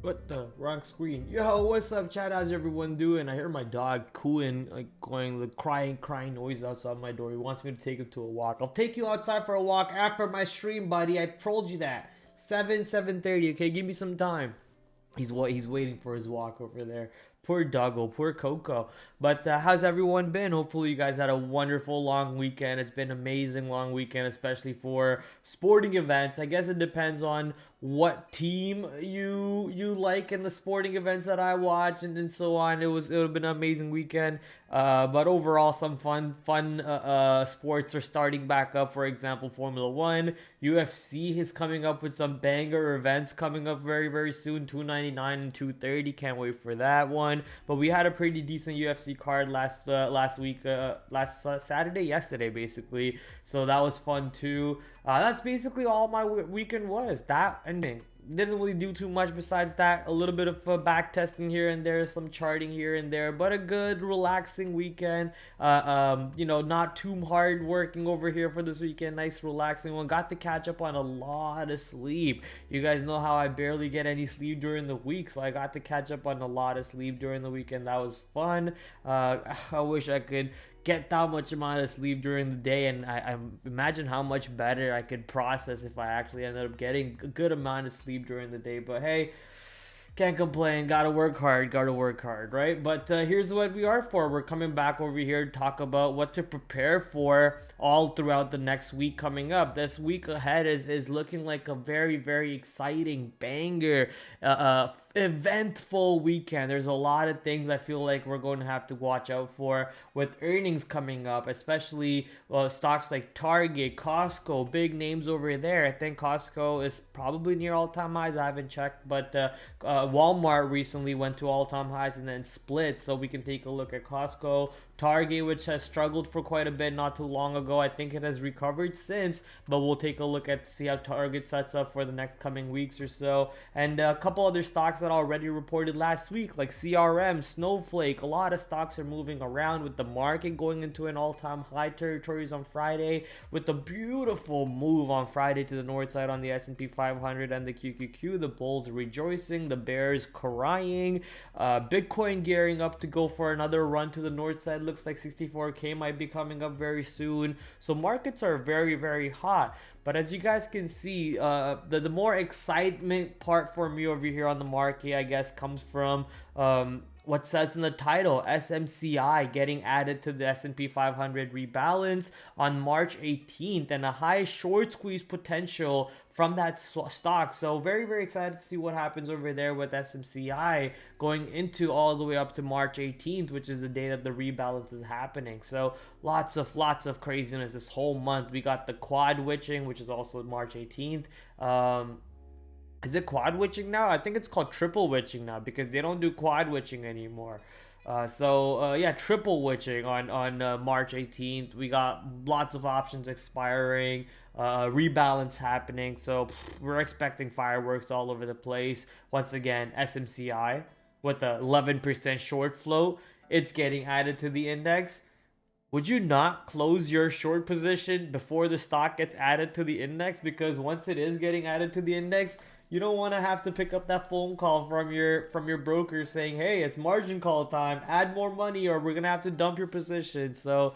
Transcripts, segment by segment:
What the wrong screen? Yo, what's up, chat? How's everyone doing? I hear my dog cooing, like going the crying noise outside my door. He wants me to take him to a walk. I'll take you outside for a walk after my stream, buddy. I told you that. 7:30. Okay, give me some time. He's waiting for his walk over there. Poor doggo, poor Coco. But how's everyone been? Hopefully you guys had a wonderful long weekend. It's been an amazing long weekend, especially for sporting events. I guess it depends on what team you like in the sporting events that I watch and so on. It would have been an amazing weekend. But overall, some fun sports are starting back up. For example, Formula One, UFC is coming up with some banger events coming up very soon. 299 and 230. Can't wait for that one. But we had a pretty decent UFC card last week, last Saturday, yesterday basically. So that was fun too. That's basically all my weekend was. That ending. Didn't really do too much besides that. A little bit of back testing here and there, some charting here and there, but a good, relaxing weekend. Not too hard working over here for this weekend. Nice, relaxing one. Got to catch up on a lot of sleep. You guys know how I barely get any sleep during the week, so I got to catch up on a lot of sleep during the weekend. That was fun. I wish I could get that much amount of sleep during the day, and I imagine how much better I could process if I actually ended up getting a good amount of sleep during the day. But hey, can't complain. Gotta work hard, right? But here's what we are for. We're coming back over here to talk about what to prepare for all throughout the next week coming up. This week ahead is looking like a very exciting banger, eventful weekend. There's a lot of things I feel like we're going to have to watch out for with earnings coming up, especially stocks like Target, Costco, big names over there. I think Costco is probably near all-time highs. I haven't checked, but Walmart recently went to all-time highs and then split, so we can take a look at Costco. Target, which has struggled for quite a bit not too long ago, I think it has recovered since, but we'll take a look at see how Target sets up for the next coming weeks or so. And a couple other stocks that already reported last week, like CRM, Snowflake. A lot of stocks are moving around with the market going into an all-time high territories on Friday, with the beautiful move on Friday to the north side on the S&P 500 and the QQQ. The bulls rejoicing, the bears crying. Bitcoin gearing up to go for another run to the north side. Looks like 64K might be coming up very soon. So markets are very hot. But as you guys can see, the more excitement part for me over here on the market, I guess, comes from what says in the title, SMCI getting added to the S&P 500 rebalance on March 18th, and a high short squeeze potential from that stock. So very excited to see what happens over there with SMCI going into all the way up to March 18th, which is the day that the rebalance is happening. So lots of craziness this whole month. We got the quad witching, which is also March 18th. Is it quad witching now? I think it's called triple witching now, because they don't do quad witching anymore. Yeah, triple witching on March 18th. We got lots of options expiring, rebalance happening. So we're expecting fireworks all over the place. Once again, SMCI with the 11% short float, it's getting added to the index. Would you not close your short position before the stock gets added to the index? Because once it is getting added to the index, you don't want to have to pick up that phone call from your broker saying, hey, it's margin call time, add more money, or we're gonna have to dump your position. So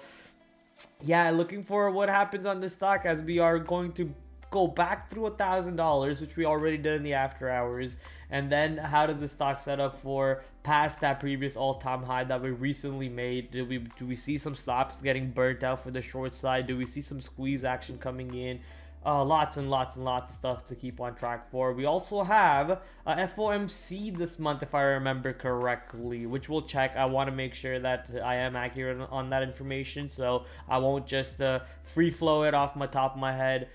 yeah, looking for what happens on this stock, as we are going to go back through $1,000, which we already did in the after hours. And then how does the stock set up for past that previous all-time high that we recently made? Do we see some stops getting burnt out for the short side? Do we see some squeeze action coming in? Lots of stuff to keep on track for. We also have FOMC this month, if I remember correctly, which we'll check. I want to make sure that I am accurate on that information, so I won't just free flow it off my top of my head.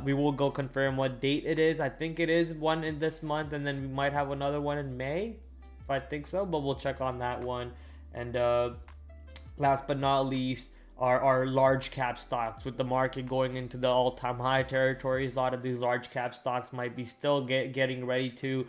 We will go confirm what date it is. I think it is one in this month, and then we might have another one in May, if I think so, but we'll check on that one. And last but not least, our large cap stocks, with the market going into the all-time high territories. A lot of these large cap stocks might be still getting ready to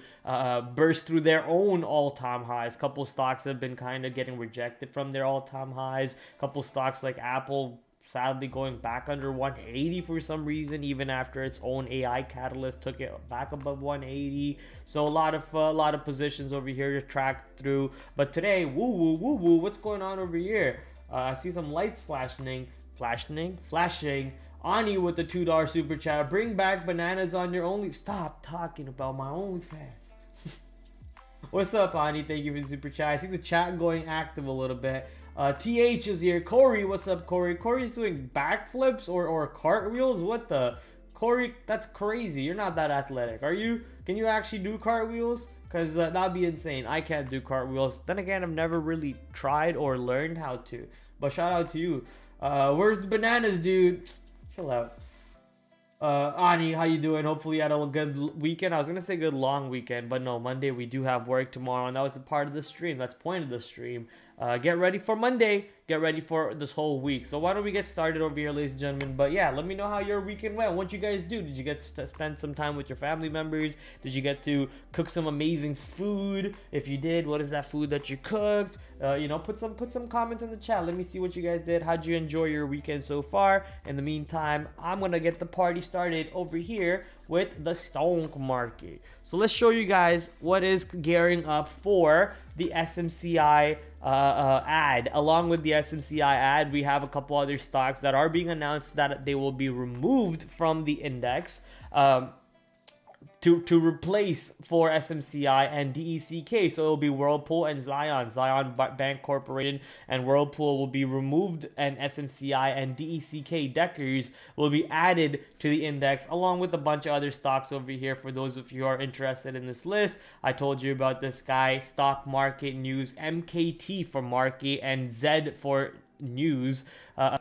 burst through their own all-time highs. Couple stocks have been kind of getting rejected from their all-time highs. Couple stocks like Apple sadly going back under 180 for some reason, even after its own AI catalyst took it back above 180. So a lot of positions over here to track through. But today, woo woo woo woo, what's going on over here? I see some lights flashing. Ani with the $2 super chat. Bring back bananas on your only. Stop talking about my OnlyFans. What's up, Ani? Thank you for the super chat. I see the chat going active a little bit. TH is here. Corey, what's up, Corey? Corey's doing backflips or cartwheels? What the? Corey, that's crazy. You're not that athletic, are you? Can you actually do cartwheels? Because that'd be insane. I can't do cartwheels. Then again, I've never really tried or learned how to. But shout out to you. Where's the bananas, dude? Chill out. Ani, how you doing? Hopefully you had a good weekend. I was gonna say good long weekend, but no, Monday we do have work tomorrow, and that was a part of the stream. That's the point of the stream. Get ready for Monday. Get ready for this whole week. So why don't we get started over here, ladies and gentlemen? But yeah, let me know how your weekend went. What'd you guys do? Did you get to spend some time with your family members? Did you get to cook some amazing food? If you did, what is that food that you cooked? You know, put some comments in the chat. Let me see what you guys did. How'd you enjoy your weekend so far? In the meantime, I'm gonna get the party started over here with the stock market. So let's show you guys what is gearing up for the SMCI ad. Along with the SMCI ad, we have a couple other stocks that are being announced that they will be removed from the index to replace for SMCI and DECK. So it will be Whirlpool and Zion Bank Corporation and Whirlpool will be removed, and SMCI and DECK Deckers will be added to the index, along with a bunch of other stocks over here. For those of you who are interested in this list, I told you about this guy, Stock Market News, MKT for market and Z for news.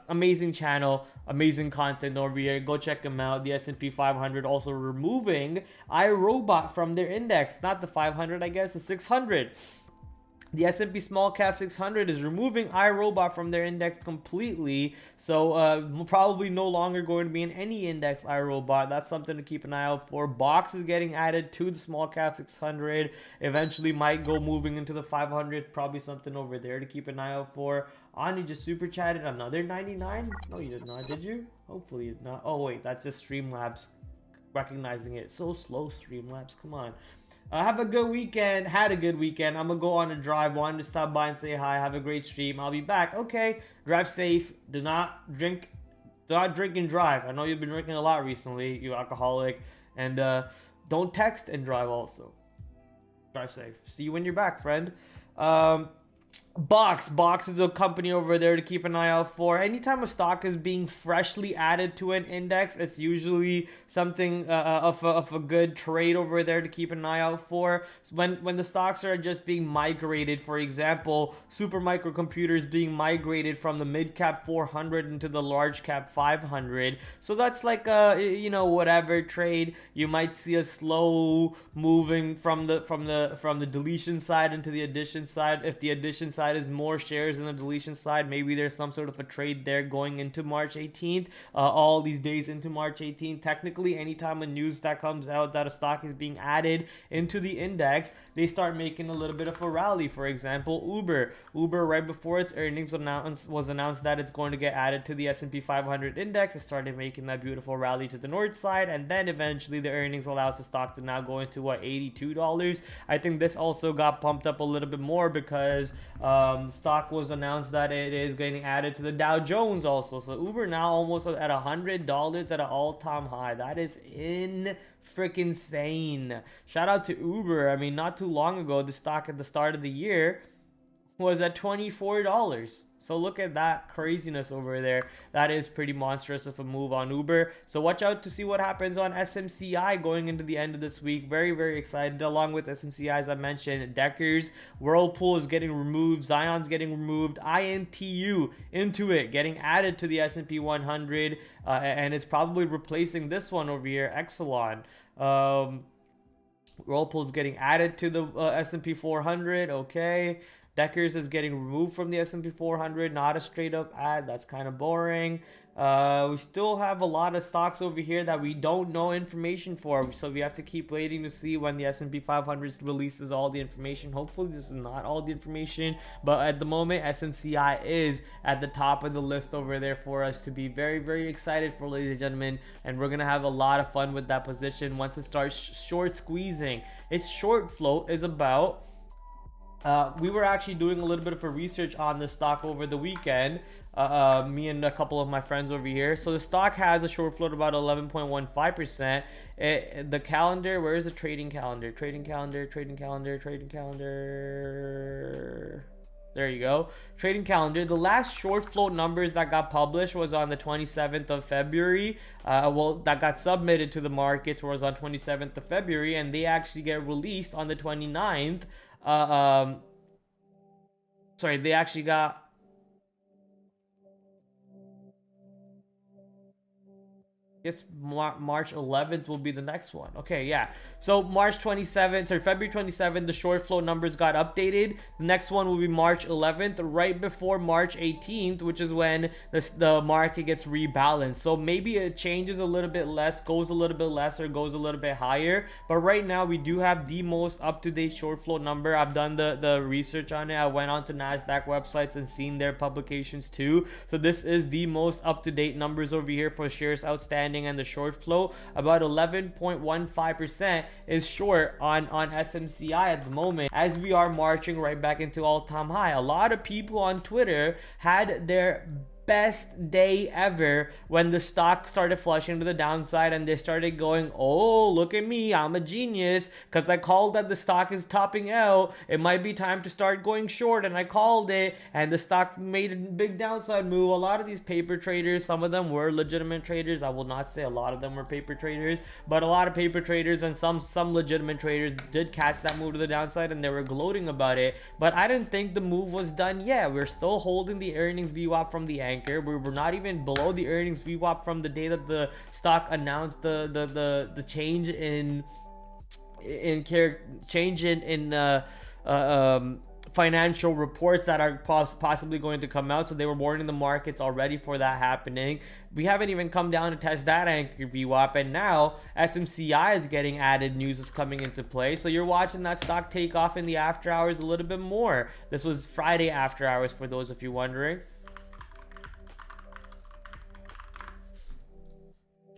Amazing channel, amazing content over here. Go check them out. The S&P 500 also removing iRobot from their index. Not the 500, I guess, the 600. The S&P Small Cap 600 is removing iRobot from their index completely. So probably no longer going to be in any index, iRobot. That's something to keep an eye out for. Box is getting added to the Small Cap 600. Eventually might go moving into the 500. Probably something over there to keep an eye out for. Ani just super chatted another 99. No, you did not, did you? Hopefully you did not. Oh wait, that's just Streamlabs recognizing it. So slow, Streamlabs. Come on. Have a good weekend. Had a good weekend. I'm gonna go on a drive. Wanted to stop by and say hi. Have a great stream. I'll be back. Okay. Drive safe. Do not drink and drive. I know you've been drinking a lot recently, you alcoholic. And don't text and drive also. Drive safe. See you when you're back, friend. Box is a company over there to keep an eye out for. Anytime a stock is being freshly added to an index, it's usually something of a good trade over there to keep an eye out for. When the stocks are just being migrated, for example, super microcomputers being migrated from the mid cap 400 into the large cap 500. So that's like a, you know, whatever trade. You might see a slow moving from the deletion side into the addition side. If the addition side is more shares than the deletion side, maybe there's some sort of a trade there going into March 18th, all these days into March 18th. Technically, anytime a news that comes out that a stock is being added into the index, they start making a little bit of a rally. For example, Uber right before its earnings was announced that it's going to get added to the S&P 500 index. It started making that beautiful rally to the north side, and then eventually the earnings allows the stock to now go into what, $82. I think this also got pumped up a little bit more because stock was announced that it is getting added to the Dow Jones also. So Uber now almost at $100 at an all-time high. That is freaking insane. Shout out to Uber. I mean, not too long ago, the stock at the start of the year was at $24. So look at that craziness over there. That is pretty monstrous of a move on Uber. So watch out to see what happens on SMCI going into the end of this week. Very, very excited. Along with SMCI, as I mentioned, Deckers, Whirlpool is getting removed. Zion's getting removed. INTU, Intuit, getting added to the S&P 100. And it's probably replacing this one over here, Exelon. Whirlpool's getting added to the S&P 400. Okay. Deckers is getting removed from the S&P 400. Not a straight up ad. That's kind of boring. We still have a lot of stocks over here that we don't know information for, so we have to keep waiting to see when the S&P 500 releases all the information. Hopefully this is not all the information, but at the moment SMCI is at the top of the list over there for us to be very, very excited for, ladies and gentlemen, and we're gonna have a lot of fun with that position once it starts short squeezing. Its short float is about we were actually doing a little bit of a research on the stock over the weekend, me and a couple of my friends over here. So the stock has a short float about 11.15%. The calendar, where is the trading calendar? Trading calendar. There you go. Trading calendar. The last short float numbers that got published was on the 27th of February. Well, that got submitted to the markets was on 27th of February, and they actually get released on the 29th. Sorry, they actually got guess March 11th will be the next one. Okay, yeah. So March 27th, sorry, February 27th, the short float numbers got updated. The next one will be March 11th, right before March 18th, which is when the market gets rebalanced. So maybe it changes a little bit less, goes a little bit less, or goes a little bit higher. But right now, we do have the most up-to-date short float number. I've done the research on it. I went on to NASDAQ websites and seen their publications too. So this is the most up-to-date numbers over here for shares outstanding and the short float. About 11.15% is short on SMCI at the moment, as we are marching right back into all-time high. A lot of people on Twitter had their best day ever when the stock started flushing to the downside, and they started going, oh, look at me, I'm a genius, because I called that the stock is topping out, it might be time to start going short, and I called it, and the stock made a big downside move. A lot of these paper traders, some of them were legitimate traders, I will not say a lot of them were paper traders, but a lot of paper traders and some legitimate traders did catch that move to the downside, and they were gloating about it. But I didn't think the move was done yet. We're still holding the earnings VWAP from the anchor. We were not even below the earnings VWAP from the day that the stock announced the change in financial reports that are possibly going to come out. So they were warning the markets already for that happening. We haven't even come down to test that anchor VWAP, and now SMCI is getting added news is coming into play. So you're watching that stock take off in the after hours a little bit more. This was Friday after hours for those of you wondering.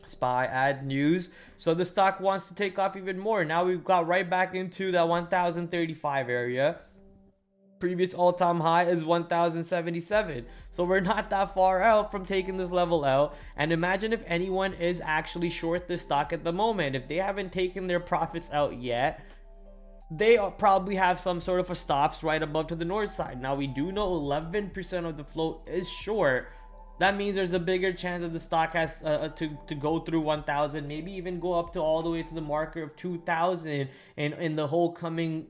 SPY add news. So the stock wants to take off even more. Now we've got right back into that 1035 area. Previous all-time high is 1077. So we're not that far out from taking this level out. And imagine if anyone is actually short this stock at the moment. If they haven't taken their profits out yet, they probably have some sort of a stops right above to the north side. Now we do know 11% of the float is short. That means there's a bigger chance that the stock has to go through 1,000, maybe even go up to all the way to the marker of 2,000 in the whole coming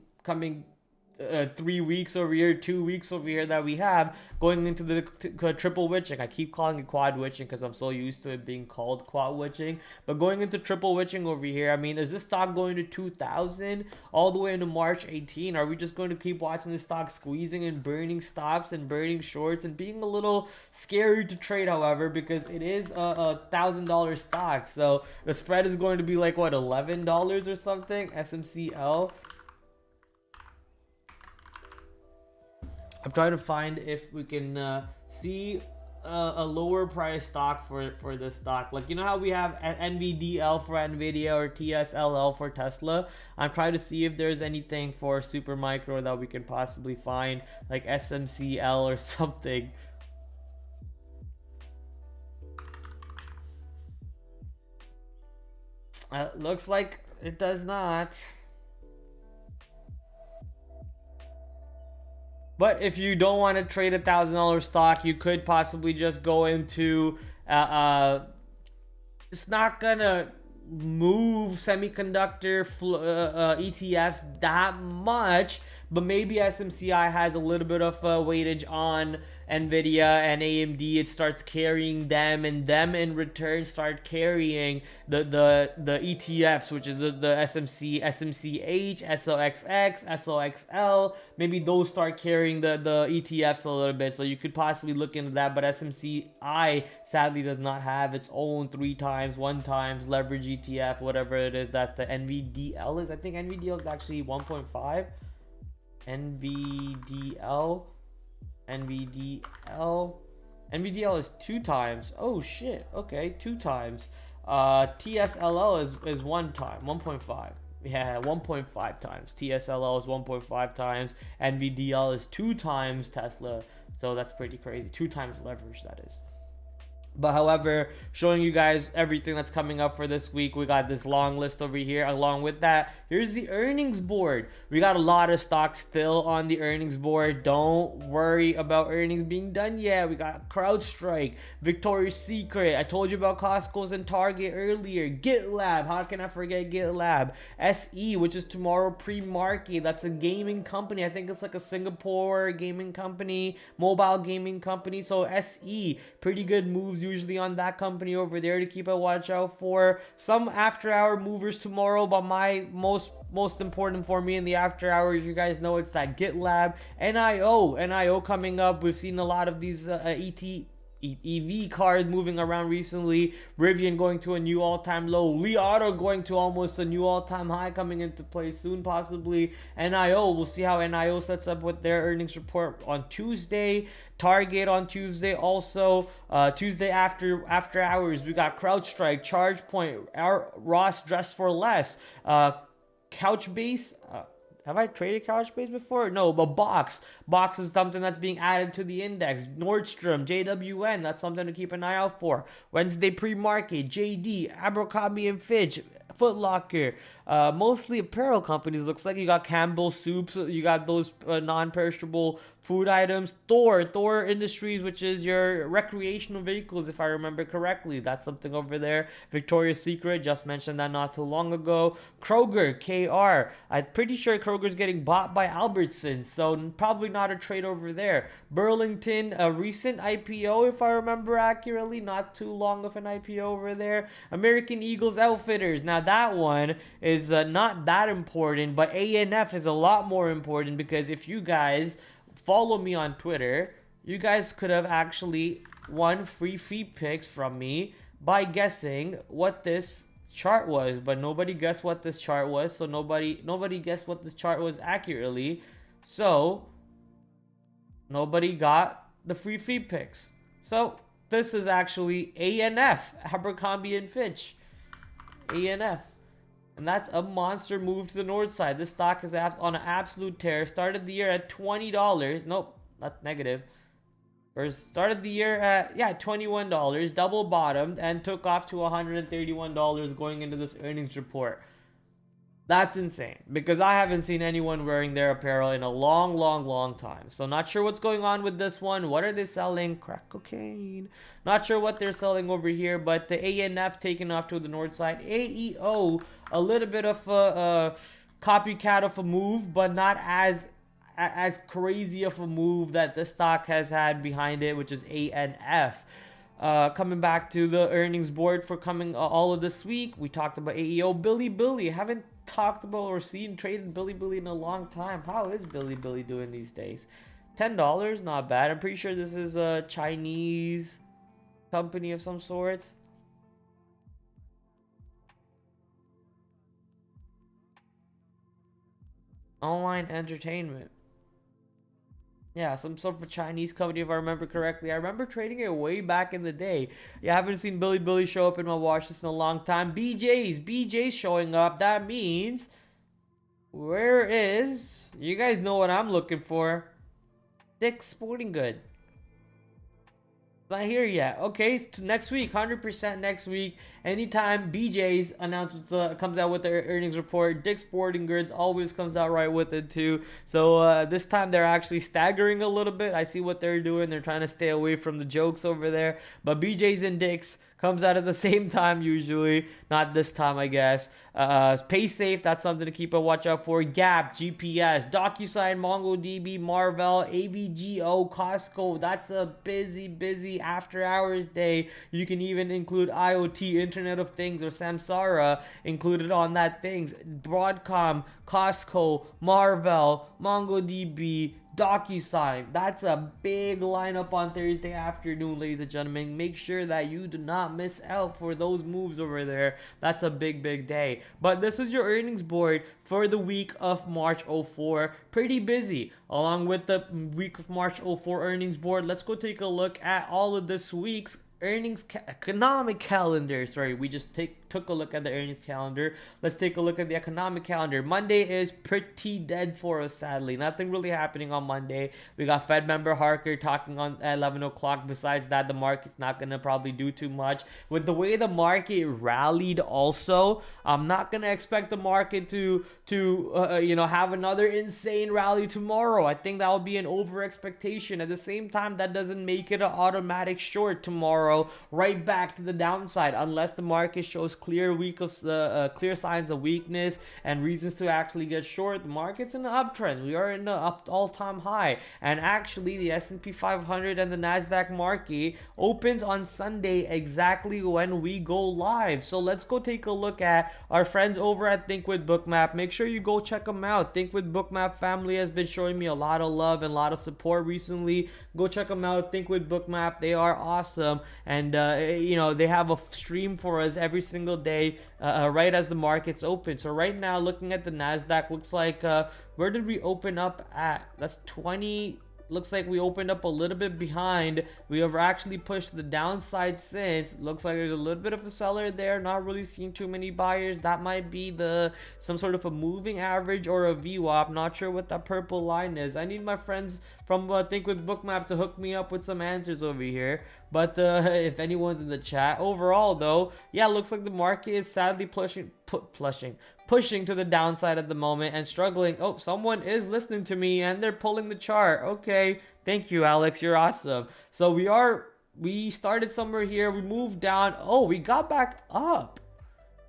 3 weeks over here, 2 weeks over here that we have going into the triple witching. I keep calling it quad witching because I'm so used to it being called quad witching. But going into triple witching over here, I mean, is this stock going to 2,000 all the way into March 18? Are we just going to keep watching the stock squeezing and burning stops and burning shorts and being a little scary to trade, however, because it is a $1,000 stock. So the spread is going to be like, what, $11 or something? SMCL. I'm trying to find if we can see a lower price stock for this stock. Like, you know how we have NVDL for NVIDIA or TSLL for Tesla? I'm trying to see if there's anything for super micro that we can possibly find, like SMCL or something. Looks like it does not. But if you don't want to trade $1,000 stock, you could possibly just go into it's not gonna move semiconductor ETFs that much, but maybe SMCI has a little bit of weightage on Nvidia and AMD. It starts carrying them, and them in return start carrying the ETFs, which is the SMC, SMCH, SOXX, SOXL. Maybe those start carrying the ETFs a little bit, so you could possibly look into that. But SMCI sadly does not have its own 1 times leverage ETF, whatever it is that the NVDL is. I think NVDL is actually 1.5. NVDL is 2 times. Oh shit. Okay, 2 times. TSLL is 1 time, 1.5. Yeah, 1.5 times. TSLL is 1.5 times. NVDL is 2 times Tesla. So that's pretty crazy. 2 times leverage, that is. But however, showing you guys everything that's coming up for this week. We got this long list over here. Along with that, here's the earnings board. We got a lot of stocks still on the earnings board. Don't worry about earnings being done yet. We got CrowdStrike, Victoria's Secret. I told you about Costco's and Target earlier. GitLab. How can I forget GitLab? SE, which is tomorrow pre-market. That's a gaming company. I think it's like a Singapore gaming company, mobile gaming company. So SE, pretty good moves usually on that company over there to keep a watch out for. Some after hour movers tomorrow, but my most important for me in the after hours, you guys know, it's that GitLab. NIO coming up. We've seen a lot of these EV cars moving around recently. Rivian going to a new all-time low. Li Auto going to almost a new all-time high, coming into play soon possibly. NIO, we'll see how NIO sets up with their earnings report on Tuesday. Target on Tuesday also. Tuesday after hours, we got CrowdStrike, ChargePoint, Ross Dress for Less, Couchbase. Have I traded Couchbase before? No, but Box is something that's being added to the index. Nordstrom, JWN, that's something to keep an eye out for. Wednesday pre-market, JD, Abercrombie and Fitch, Foot Locker, mostly apparel companies. Looks like you got Campbell Soups, you got those non-perishable food items. Thor Industries, which is your recreational vehicles, if I remember correctly. That's something over there. Victoria's Secret, just mentioned that not too long ago. Kroger, KR. I'm pretty sure Kroger's getting bought by Albertsons, so probably not a trade over there. Burlington, a recent IPO, if I remember accurately, not too long of an IPO over there. American Eagles Outfitters. Now that one is not that important, but ANF is a lot more important, because if you guys follow me on Twitter, you guys could have actually won free feed picks from me by guessing what this chart was, but nobody guessed what this chart was, so nobody guessed what this chart was accurately, so nobody got the free feed picks. So this is actually ANF, Abercrombie and Fitch, ANF. And that's a monster move to the north side. This stock is on an absolute tear. Started the year at $20. Nope, that's negative. Or started the year at, $21. Double bottomed and took off to $131 going into this earnings report. That's insane, because I haven't seen anyone wearing their apparel in a long time. So not sure what's going on with this one. What are they selling? Crack cocaine. Not sure what they're selling over here, but the ANF taking off to the north side. AEO, a little bit of a copycat of a move, but not as crazy of a move that the stock has had behind it, which is ANF. Coming back to the earnings board for coming all of this week, we talked about AEO. Billy. Haven't talked about or seen traded Billy in a long time. How is Billy doing these days? $10, not bad. I'm pretty sure this is a Chinese company of some sorts. Online entertainment. Yeah, some sort of Chinese company, if I remember correctly. I remember trading it way back in the day. Yeah, I haven't seen Billy show up in my watch list in a long time. BJ's showing up. That means, where is, you guys know what I'm looking for. Dick's Sporting Good. Not here yet. Okay, so next week, 100% next week. Anytime BJ's announcements comes out with their earnings report, Dick's Sporting Goods always comes out right with it too. So this time they're actually staggering a little bit. I see what they're doing. They're trying to stay away from the jokes over there. But BJ's and Dick's comes out at the same time usually. Not this time, I guess. PaySafe, that's something to keep a watch out for. Gap, GPS, DocuSign, MongoDB, Marvell, AVGO, Costco. That's a busy after hours day. You can even include IoT, Internet of Things, or Samsara included on that things. Broadcom, Costco, Marvell, MongoDB, DocuSign. That's a big lineup on Thursday afternoon, ladies and gentlemen. Make sure that you do not miss out for those moves over there. That's a big day. But this is your earnings board for the week of March 04. Pretty busy. Along with the week of March 04 earnings board, let's go take a look at all of this week's economic calendar. Sorry, we just took a look at the earnings calendar. Let's take a look at the economic calendar. Monday is pretty dead for us, sadly. Nothing really happening on Monday. We got Fed member Harker talking on at 11 o'clock. Besides that, the market's not gonna probably do too much. With the way the market rallied also, I'm not gonna expect the market to have another insane rally tomorrow. I think that would be an over expectation. At the same time, that doesn't make it an automatic short tomorrow, right back to the downside, unless the market shows clear signs of weakness and reasons to actually get short. The market's in an uptrend. We are in an all-time high, and actually the S&P 500 and the Nasdaq market opens on Sunday exactly when we go live. So let's go take a look at our friends over at Think with Bookmap. Make sure you go check them out. Think with Bookmap family has been showing me a lot of love and a lot of support recently. Go check them out. Think with Bookmap. They are awesome, and they have a stream for us every single day right as the markets open. So right now, looking at the Nasdaq, looks like where did we open up at? That's 20. Looks like we opened up a little bit behind. We have actually pushed the downside since. Looks like there's a little bit of a seller there. Not really seeing too many buyers. That might be some sort of a moving average or a VWAP. Not sure what that purple line is. I need my friends from Think with Bookmap to hook me up with some answers over here. But if anyone's in the chat, overall though, yeah, looks like the market is sadly pushing to the downside at the moment and struggling. Oh, someone is listening to me and they're pulling the chart. Okay, thank you, Alex, you're awesome. So we started somewhere here, we moved down. Oh, we got back up.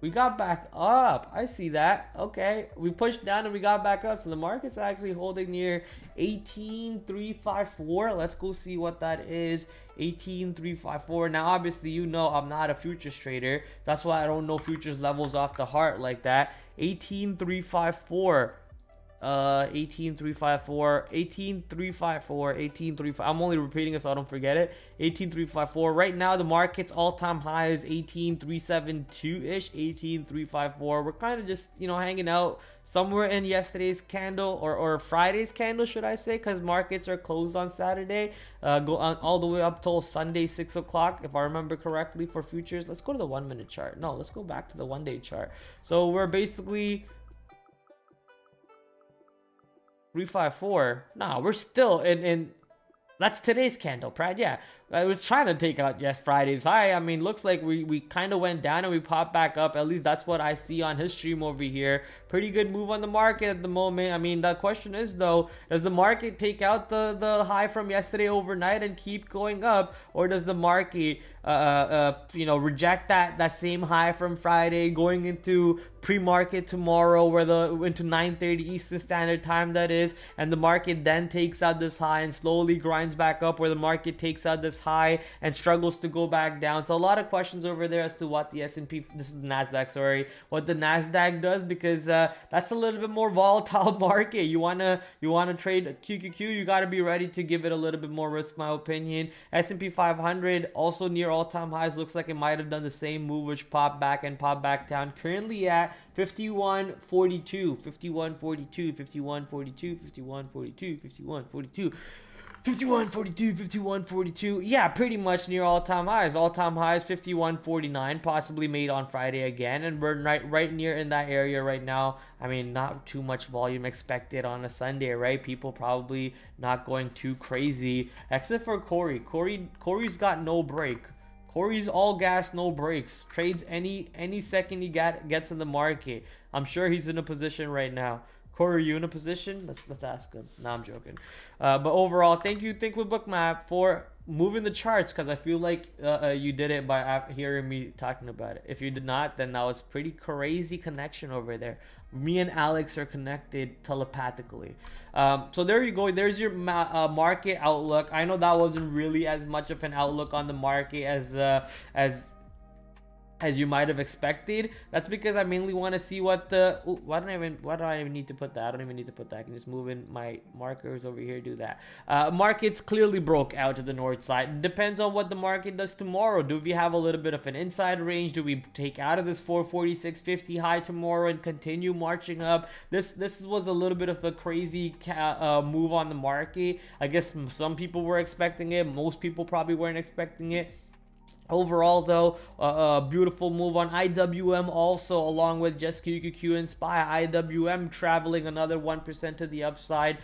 I see that. Okay, we pushed down and we got back up. So the market's actually holding near 18,354. Let's go see what that is. 18,354. Now obviously I'm not a futures trader. That's why I don't know futures levels off the heart like that. 18,354. 18,354. I'm only repeating it so I don't forget it. 18,354. Right now the market's all-time high is 18,372-ish. 18,354. We're kind of just hanging out somewhere in yesterday's candle or Friday's candle, should I say, because markets are closed on Saturday, go on all the way up till Sunday 6 o'clock if I remember correctly for futures. Let's go to the 1 minute chart. No, let's go back to the 1 day chart. So we're basically 354. Nah, we're still in that's today's candle, Prad. Yeah, I was trying to take out Friday's high. I mean, looks like we kind of went down and we popped back up. At least that's what I see on his stream over here. Pretty good move on the market at the moment. I mean, the question is though, does the market take out the high from yesterday overnight and keep going up, or does the market reject that same high from Friday going into pre-market tomorrow, into 9:30 Eastern Standard Time that is, and the market then takes out this high and slowly grinds back up, where the market takes out this high and struggles to go back down. So a lot of questions over there as to what the S&P, this is the Nasdaq, sorry, what the Nasdaq does, because that's a little bit more volatile market. You wanna trade QQQ, you gotta be ready to give it a little bit more risk, my opinion. S&P 500 also near all-time highs. Looks like it might have done the same move, which popped back and popped back down. Currently at 51.42, 51.42, 51.42, 51.42, 51.42. 51.42. Yeah, pretty much near all-time highs. All-time highs 51.49, possibly made on Friday again, and we're right near in that area right now. I mean, not too much volume expected on a Sunday, right? People probably not going too crazy, except for Corey. Corey's got no break. Corey's all gas, no brakes. Trades any second he gets in the market. I'm sure he's in a position right now. Corey, you in a position? Let's ask him. No, I'm joking. But overall, thank you, Think with Bookmap, for moving the charts, because I feel like you did it by hearing me talking about it. If you did not, then that was pretty crazy connection over there. Me and Alex are connected telepathically. So there you go. There's your market outlook. I know that wasn't really as much of an outlook on the market as you might have expected. That's because I mainly want to see what the why do I even need to put that? I don't even need to put that. I can just move in my markers over here, do that. Markets clearly broke out to the north side. Depends on what the market does tomorrow. Do we have a little bit of an inside range? Do we take out of this 446.50 high tomorrow and continue marching up? This was a little bit of a crazy move on the market. I guess some people were expecting it. Most people probably weren't expecting it. Overall, though, a beautiful move on IWM also, along with just QQQ and SPY. IWM traveling another 1% to the upside.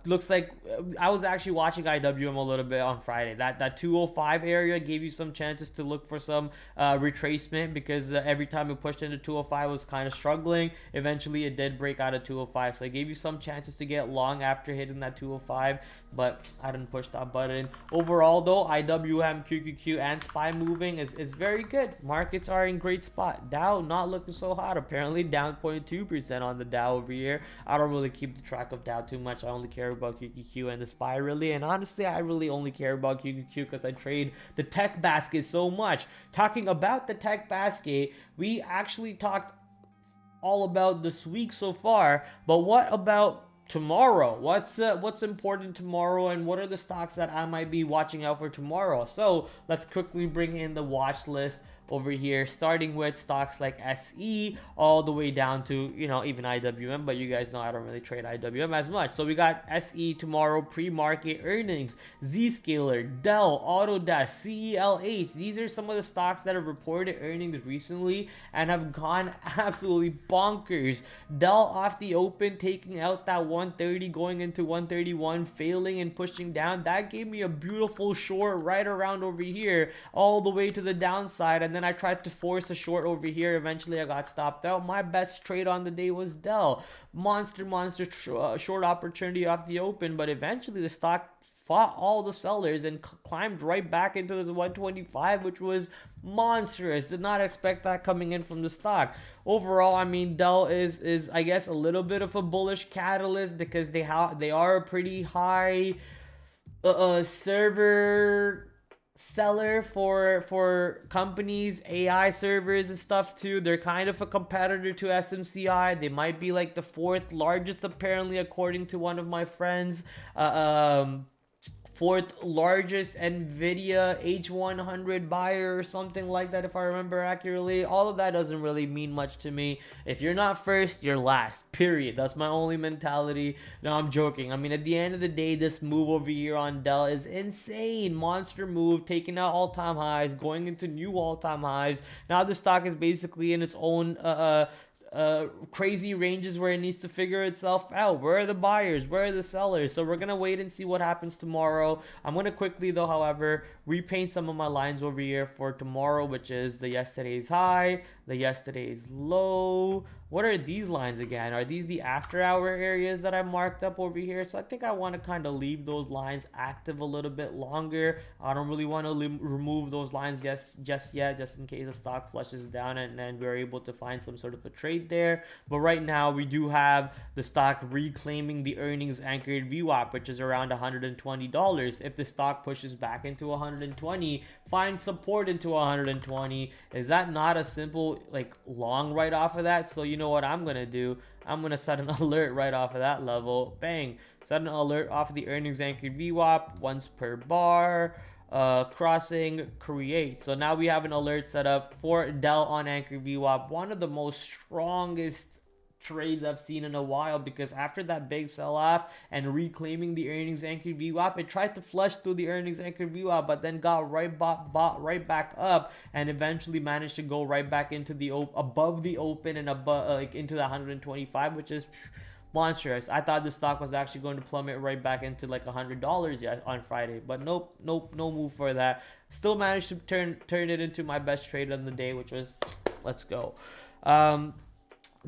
Looks like I was actually watching IWM a little bit on Friday. That 205 area gave you some chances to look for some retracement, because every time it pushed into 205 it was kind of struggling. Eventually it did break out of 205, so it gave you some chances to get long after hitting that 205, but I didn't push that button. Overall, though, IWM, QQQ, and SPY moving is very good. Markets are in great spot. Dow not looking so hot, apparently down 0.2% on the Dow over here. I don't really keep the track of Dow too much. I only care about QQQ and the SPY, really, and honestly I really only care about QQQ because I trade the tech basket so much. Talking about the tech basket, we actually talked all about this week so far, but what about tomorrow? What's important tomorrow, and what are the stocks that I might be watching out for tomorrow? So let's quickly bring in the watch list over here, starting with stocks like SE all the way down to, you know, even IWM, but you guys know I don't really trade IWM as much. So we got SE tomorrow, pre-market earnings, Zscaler, Dell, Autodesk, CELH. These are some of the stocks that have reported earnings recently and have gone absolutely bonkers. Dell off the open, taking out that 130, going into 131, failing and pushing down. That gave me a beautiful short right around over here, all the way to the downside, and then I tried to force a short over here. Eventually I got stopped out. My best trade on the day was Dell. Monster short opportunity off the open, but eventually the stock fought all the sellers and climbed right back into this 125, which was monstrous. Did not expect that coming in from the stock. Overall, I mean, Dell is I guess a little bit of a bullish catalyst, because they are a pretty high server seller for companies, AI servers and stuff too. They're kind of a competitor to SMCI. They might be like the fourth largest, apparently, according to one of my friends. Fourth largest Nvidia H100 buyer or something like that, if I remember accurately. All of that doesn't really mean much to me. If you're not first, you're last, period. That's my only mentality. No, I'm joking. I mean, at the end of the day, this move over here on Dell is insane. Monster move, taking out all-time highs, going into new all-time highs. Now the stock is basically in its own crazy ranges where it needs to figure itself out. Where are the buyers? Where are the sellers? So we're gonna wait and see what happens tomorrow. I'm gonna quickly, though, however, repaint some of my lines over here for tomorrow, which is the yesterday's high, the yesterday's low. What are these lines again? Are these the after hour areas that I marked up over here? So I think I want to kind of leave those lines active a little bit longer. I don't really want to remove those lines just yet, just in case the stock flushes down and we're able to find some sort of a trade there. But right now we do have the stock reclaiming the earnings anchored VWAP, which is around $120. If the stock pushes back into 120, find support into 120. Is that not a simple like long right off of that? So you know what I'm gonna do? I'm gonna set an alert right off of that level. Bang! Set an alert off of the earnings anchored VWAP once per bar. Crossing create. So now we have an alert set up for Dell on anchored VWAP. One of the most strongest trades I've seen in a while, because after that big sell-off and reclaiming the earnings anchored VWAP, it tried to flush through the earnings anchored VWAP, but then got right back up and eventually managed to go right back into the above the open and above like into the 125, which is monstrous. I thought the stock was actually going to plummet right back into like $100 on Friday, but nope, no move for that. Still managed to turn it into my best trade of the day, which was let's go.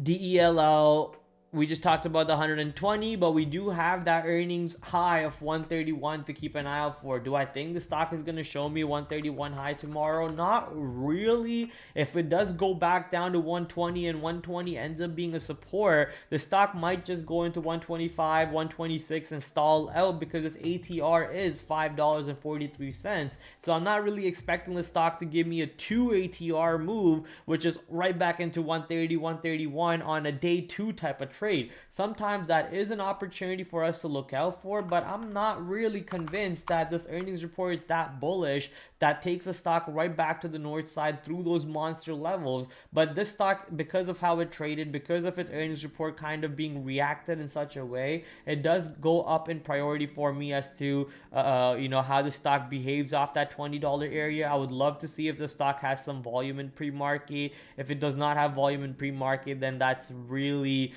DELL we just talked about the 120, but we do have that earnings high of 131 to keep an eye out for. Do I think the stock is going to show me 131 high tomorrow? Not really. If it does go back down to 120 and 120 ends up being a support, the stock might just go into 125, 126 and stall out because its ATR is $5.43. So I'm not really expecting the stock to give me a 2 ATR move, which is right back into 130, 131 on a day 2 type of trade. Sometimes that is an opportunity for us to look out for, but I'm not really convinced that this earnings report is that bullish that takes the stock right back to the north side through those monster levels. But this stock, because of how it traded, because of its earnings report kind of being reacted in such a way, it does go up in priority for me as to how the stock behaves off that $20 area. I would love to see if the stock has some volume in pre-market. If it does not have volume in pre-market, then that's really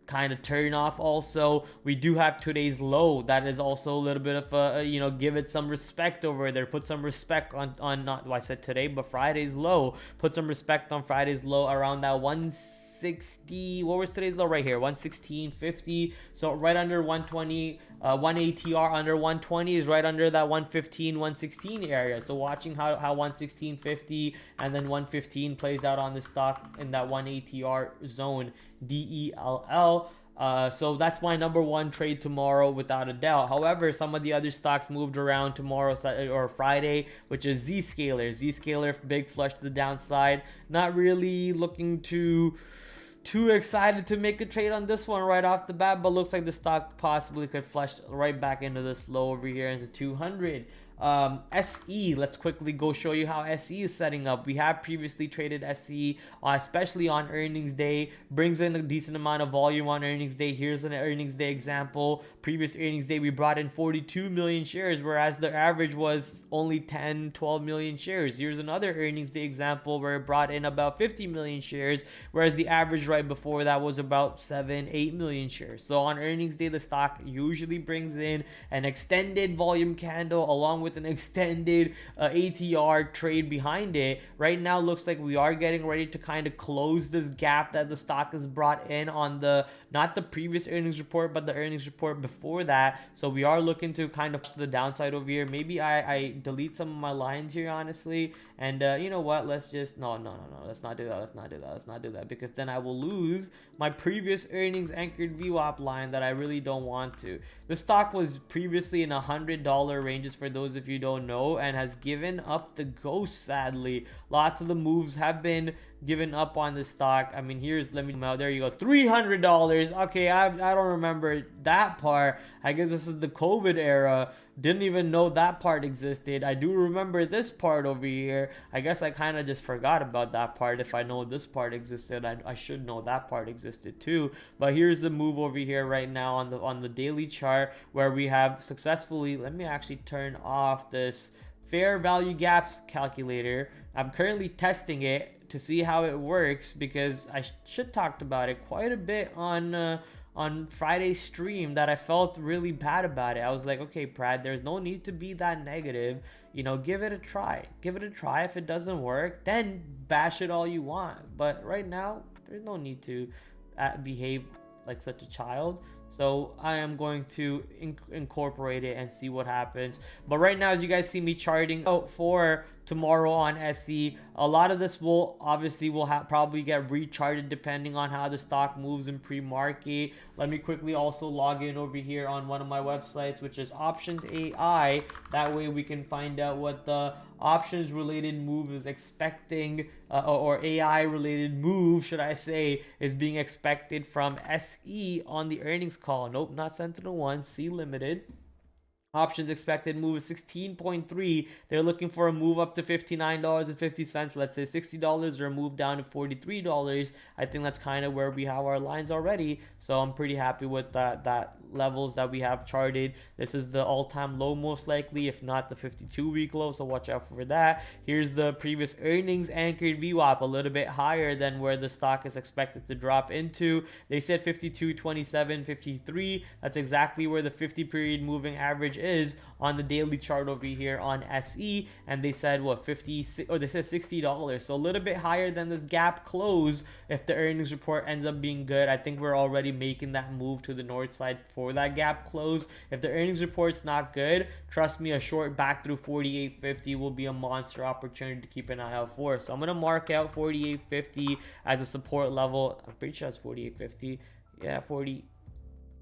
kind of turn off. Also, we do have today's low. That is also a little bit of a give it some respect over there. Put some respect on not well, I said today, but Friday's low. Put some respect on Friday's low around that 160. What was today's low? Right here, 116.50. So right under 120. 1 ATR under 120 is right under that 115, 116 area. So watching how 116.50 and then 115 plays out on the stock in that 1 ATR zone, DELL. So that's my number one trade tomorrow without a doubt. However, some of the other stocks moved around tomorrow or Friday, which is Zscaler. Zscaler big flush to the downside. Not really looking too excited to make a trade on this one right off the bat, but looks like the stock possibly could flush right back into this low over here into 200. SE, let's quickly go show you how SE is setting up. We have previously traded SE, especially on earnings day, brings in a decent amount of volume on earnings day. Here's an earnings day example. Previous earnings day, we brought in 42 million shares, whereas the average was only 10, 12 million shares. Here's another earnings day example where it brought in about 50 million shares, whereas the average right before that was about 7, 8 million shares. So on earnings day, the stock usually brings in an extended volume candle along with an extended ATR trade behind it. Right now looks like we are getting ready to kind of close this gap that the stock has brought in on the not the previous earnings report but the earnings report before that. So we are looking to kind of to the downside over here. Maybe I delete some of my lines here honestly, and you know what, let's just no, let's not do that because then I will lose my previous earnings anchored VWAP line that I really don't want to. The stock was previously in $100 ranges for those of you don't know, and has given up the ghost sadly. Lots of the moves have been given up on the stock. I mean, there you go, $300. Okay, I don't remember that part. I guess this is the COVID era. Didn't even know that part existed. I do remember this part over here. I guess I kind of just forgot about that part. If I know this part existed, I should know that part existed too. But here's the move over here right now on the daily chart where we have successfully, let me actually turn off this fair value gaps calculator. I'm currently testing it to see how it works because I should talked about it quite a bit on Friday's stream that I felt really bad about it. I was like, okay, Prad, there's no need to be that negative. Give it a try. Give it a try. If it doesn't work, then bash it all you want. But right now, there's no need to behave like such a child. So I am going to incorporate it and see what happens. But right now, as you guys see me charting out for tomorrow on SE, a lot of this will probably get recharted depending on how the stock moves in pre-market. Let me quickly also log in over here on one of my websites, which is Options AI. That way we can find out what the options related move is expecting, or AI related move should I say, is being expected from SE on the earnings call. Nope, not Sentinel-1, C Limited. Options expected move is 16.3. They're looking for a move up to $59.50. Let's say $60 or a move down to $43. I think that's kind of where we have our lines already. So I'm pretty happy with that levels that we have charted. This is the all-time low most likely, if not the 52-week low. So watch out for that. Here's the previous earnings anchored VWAP, a little bit higher than where the stock is expected to drop into. They said 52, 27, 53. That's exactly where the 50 period moving average is on the daily chart over here on SE, and they said what, 50, or they said $60, so a little bit higher than this gap close. If the earnings report ends up being good, I think we're already making that move to the north side for that gap close. If the earnings report's not good, trust me, a short back through 48.50 will be a monster opportunity to keep an eye out for. So I'm gonna mark out 48.50 as a support level. I'm pretty sure it's 48.50. Yeah, 48.39,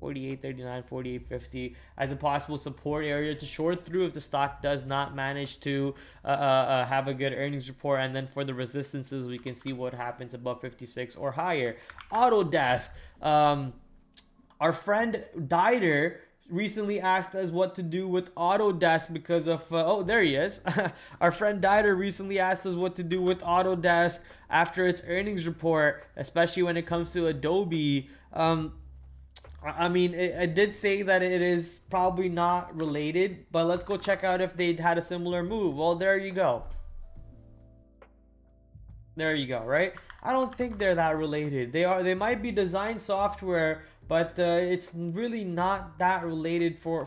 48.50 as a possible support area to short through if the stock does not manage to have a good earnings report. And then for the resistances, we can see what happens above 56 or higher. Autodesk, our friend Dider recently asked us what to do with Autodesk because of oh, there he is. Our friend Dider recently asked us what to do with Autodesk after its earnings report, especially when it comes to Adobe. I mean, it did say that it is probably not related, but let's go check out if they'd had a similar move. Well, there you go. There you go, right? I don't think they're that related. They might be design software, but it's really not that related for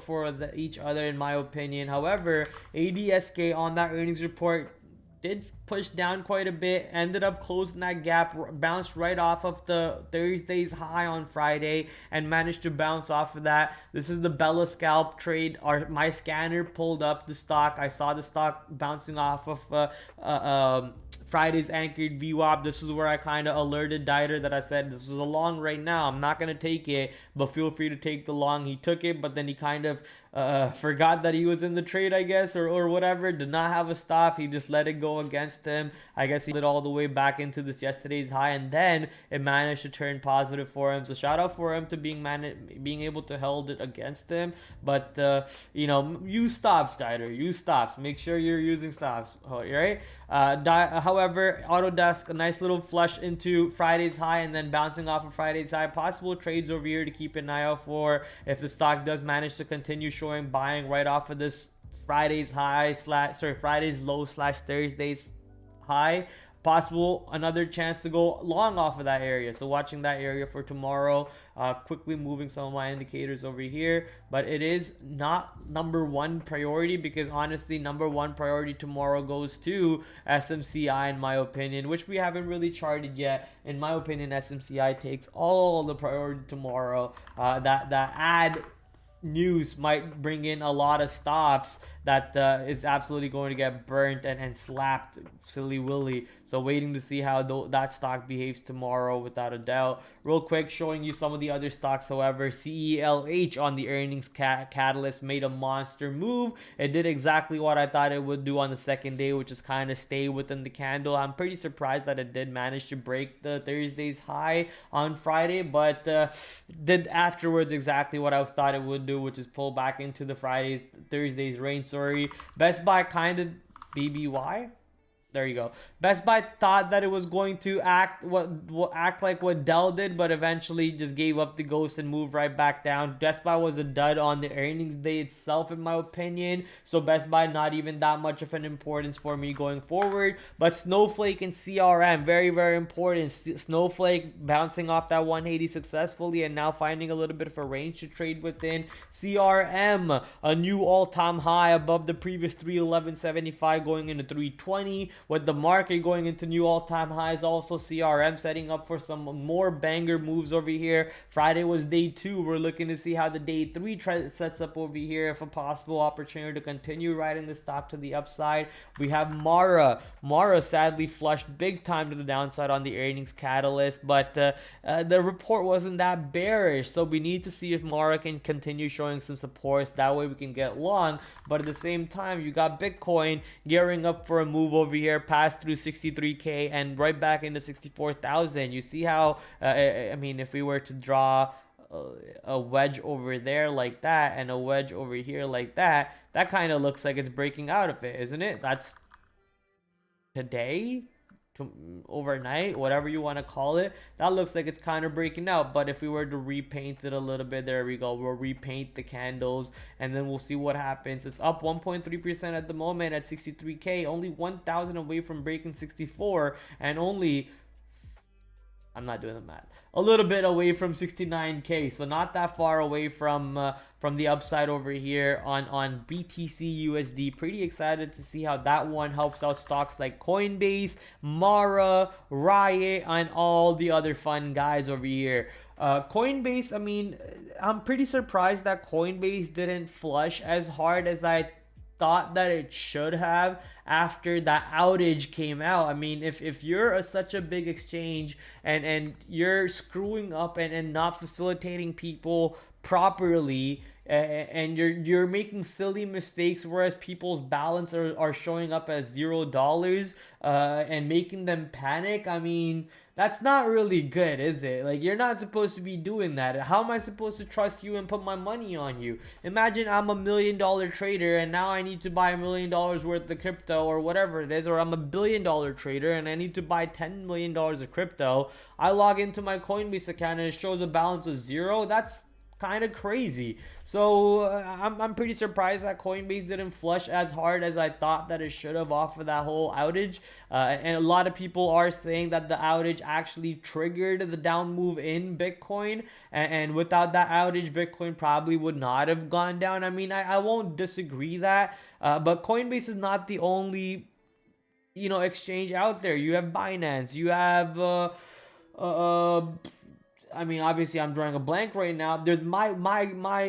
each other, in my opinion. However, ADSK on that earnings report did push down quite a bit, ended up closing that gap, bounced right off of the Thursday's high on Friday, and managed to bounce off of that. This is the Bella scalp trade. My scanner pulled up the stock. I saw the stock bouncing off of Friday's anchored VWAP. This is where I kind of alerted Dider that I said this is a long right now. I'm not going to take it, but feel free to take the long. He took it, but then he kind of forgot that he was in the trade, I guess, or whatever. Did not have a stop. He just let it go against him. I guess he did all the way back into this yesterday's high, and then it managed to turn positive for him. So shout out for him to being able to hold it against him. But you know, use stops, Dider. Use stops. Make sure you're using stops. Right? However, Autodesk, a nice little flush into Friday's high and then bouncing off of Friday's high. Possible trades over here to keep an eye out for if the stock does manage to continue showing buying right off of this Friday's low slash Thursday's high. Possible another chance to go long off of that area. So watching that area for tomorrow. Quickly moving some of my indicators over here, but it is not number one priority, because honestly number one priority tomorrow goes to SMCI, in my opinion, which we haven't really charted yet. In my opinion, SMCI takes all the priority tomorrow. That ad news might bring in a lot of stops that is absolutely going to get burnt and slapped silly willy. So waiting to see how that stock behaves tomorrow, without a doubt. Real quick, showing you some of the other stocks. However, CELH on the earnings catalyst made a monster move. It did exactly what I thought it would do on the second day, which is kind of stay within the candle. I'm pretty surprised that it did manage to break the Thursday's high on Friday, but did afterwards exactly what I thought it would do, which is pull back into the Thursday's range. Sorry, Best Buy kind of BBY. There you go. Best Buy thought that it was going to act like what Dell did, but eventually just gave up the ghost and moved right back down. Best Buy was a dud on the earnings day itself, in my opinion. So Best Buy not even that much of an importance for me going forward. But Snowflake and CRM, very, very important. Snowflake bouncing off that 180 successfully and now finding a little bit of a range to trade within. CRM, a new all-time high above the previous 311.75 going into 320. With the market going into new all-time highs, also CRM setting up for some more banger moves over here. Friday was day 2. We're looking to see how the day 3 sets up over here, if a possible opportunity to continue riding the stock to the upside. We have Mara. Mara sadly flushed big time to the downside on the earnings catalyst, but the report wasn't that bearish, so we need to see if Mara can continue showing some supports. That way we can get long, but at the same time, you got Bitcoin gearing up for a move over here, passed through 63K and right back into 64,000. You see how I mean, if we were to draw a wedge over there like that and a wedge over here like that, that kind of looks like it's breaking out of it, isn't it? That's today, overnight, whatever you want to call it. That looks like it's kind of breaking out. But if we were to repaint it a little bit, there we go, we'll repaint the candles and then we'll see what happens. It's up 1.3% at the moment at 63K, only 1,000 away from breaking 64, and only I'm not doing the math. A little bit away from 69K, so not that far away from the upside over here on BTC USD. Pretty excited to see how that one helps out stocks like Coinbase, Mara, Riot, and all the other fun guys over here. Coinbase, I mean, I'm pretty surprised that Coinbase didn't flush as hard as I thought that it should have after that outage came out. I mean, if you're such a big exchange and you're screwing up and not facilitating people properly, and you're making silly mistakes, whereas people's balance are showing up as $0 and making them panic, I mean, that's not really good, is it? Like, you're not supposed to be doing that. How am I supposed to trust you and put my money on you? Imagine I'm $1 million trader and now I need to buy $1 million worth of crypto or whatever it is, or I'm $1 billion trader and I need to buy $10 million of crypto. I log into my Coinbase account and it shows a balance of 0. That's kind of crazy. So I'm pretty surprised that Coinbase didn't flush as hard as I thought that it should have off of that whole outage. And a lot of people are saying that the outage actually triggered the down move in Bitcoin, and without that outage, Bitcoin probably would not have gone down. I mean, I won't disagree that, but Coinbase is not the only exchange out there. You have Binance, you have I mean, obviously, I'm drawing a blank right now. There's my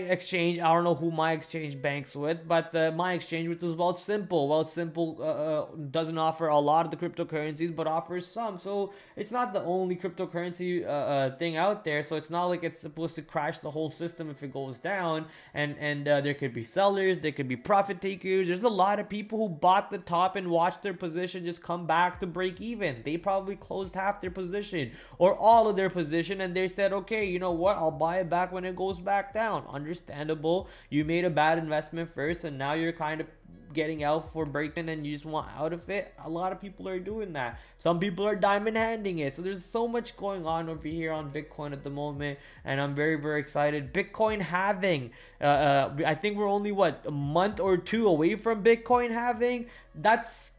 exchange. I don't know who my exchange banks with, but my exchange, which is Wealthsimple. Wealthsimple doesn't offer a lot of the cryptocurrencies, but offers some. So it's not the only cryptocurrency thing out there. So it's not like it's supposed to crash the whole system if it goes down. And there could be sellers, there could be profit takers. There's a lot of people who bought the top and watched their position just come back to break even. They probably closed half their position or all of their position, and they said, okay, you know what, I'll buy it back when it goes back down. Understandable. You made a bad investment first and now you're kind of getting out for breaking and you just want out of it. A lot of people are doing that. Some people are diamond handing it. So there's so much going on over here on Bitcoin at the moment, and I'm very, very excited. Bitcoin halving, I think we're only a month or two away from Bitcoin halving. That's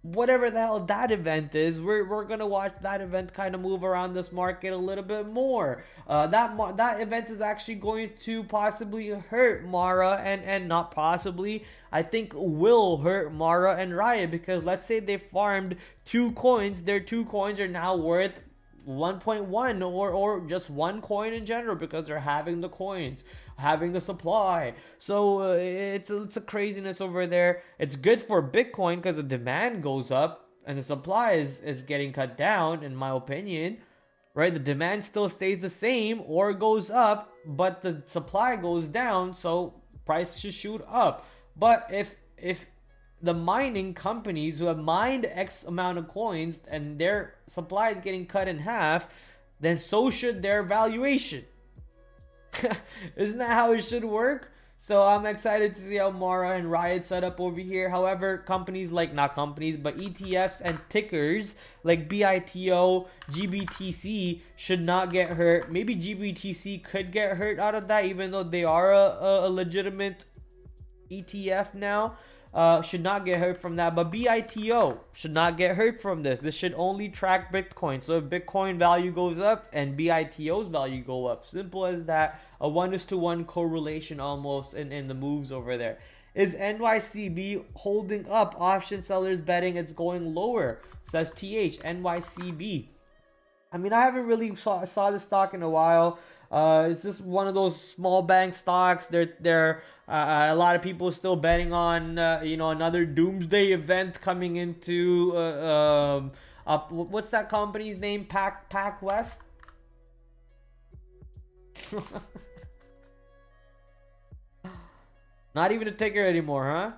whatever the hell that event is. We're gonna watch that event kind of move around this market a little bit more. That event is actually going to possibly hurt Mara and not possibly, I think will hurt Mara and Riot, because let's say they farmed 2 coins. Their 2 coins are now worth 1.1 or just 1 coin in general, because they're having the coins, having the supply. So it's a craziness over there. It's good for Bitcoin because the demand goes up and the supply is getting cut down, in my opinion, right? The demand still stays the same or goes up, but the supply goes down, so price should shoot up. But if the mining companies who have mined X amount of coins and their supply is getting cut in half, then so should their valuation. Isn't that how it should work? So I'm excited to see how Mara and Riot set up over here. However, companies like, not companies, but ETFs and tickers like BITO, GBTC should not get hurt. Maybe GBTC could get hurt out of that, even though they are a legitimate ETF now. Should not get hurt from that, but BITO should not get hurt from this. This should only track Bitcoin. So if Bitcoin value goes up and BITO's value go up, simple as that. A 1:1 correlation almost in the moves over there. Is NYCB holding up? Option sellers betting it's going lower, says TH. NYCB, I mean, I haven't really saw the stock in a while. It's just one of those small bank stocks. They're a lot of people still betting on another doomsday event coming into what's that company's name? Pac West. Not even a ticker anymore,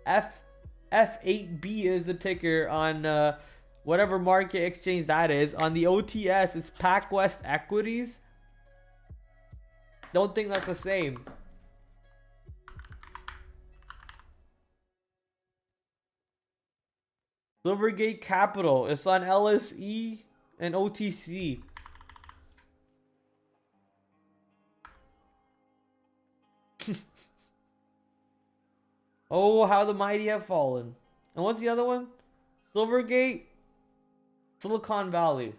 huh? F8B is the ticker on whatever market exchange that is. On the OTS, it's PacWest Equities. Don't think that's the same. Silvergate Capital. It's on LSE and OTC. Oh, how the mighty have fallen. And what's the other one? Silvergate. Silicon Valley.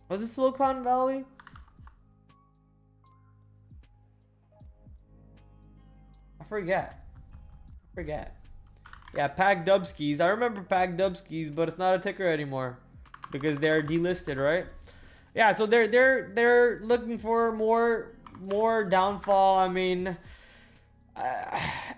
Was it Silicon Valley? I forget. Yeah, Pac Dubskis. I remember Pac Dubskis, but it's not a ticker anymore because they're delisted, right? Yeah, so they're looking for more downfall. I mean,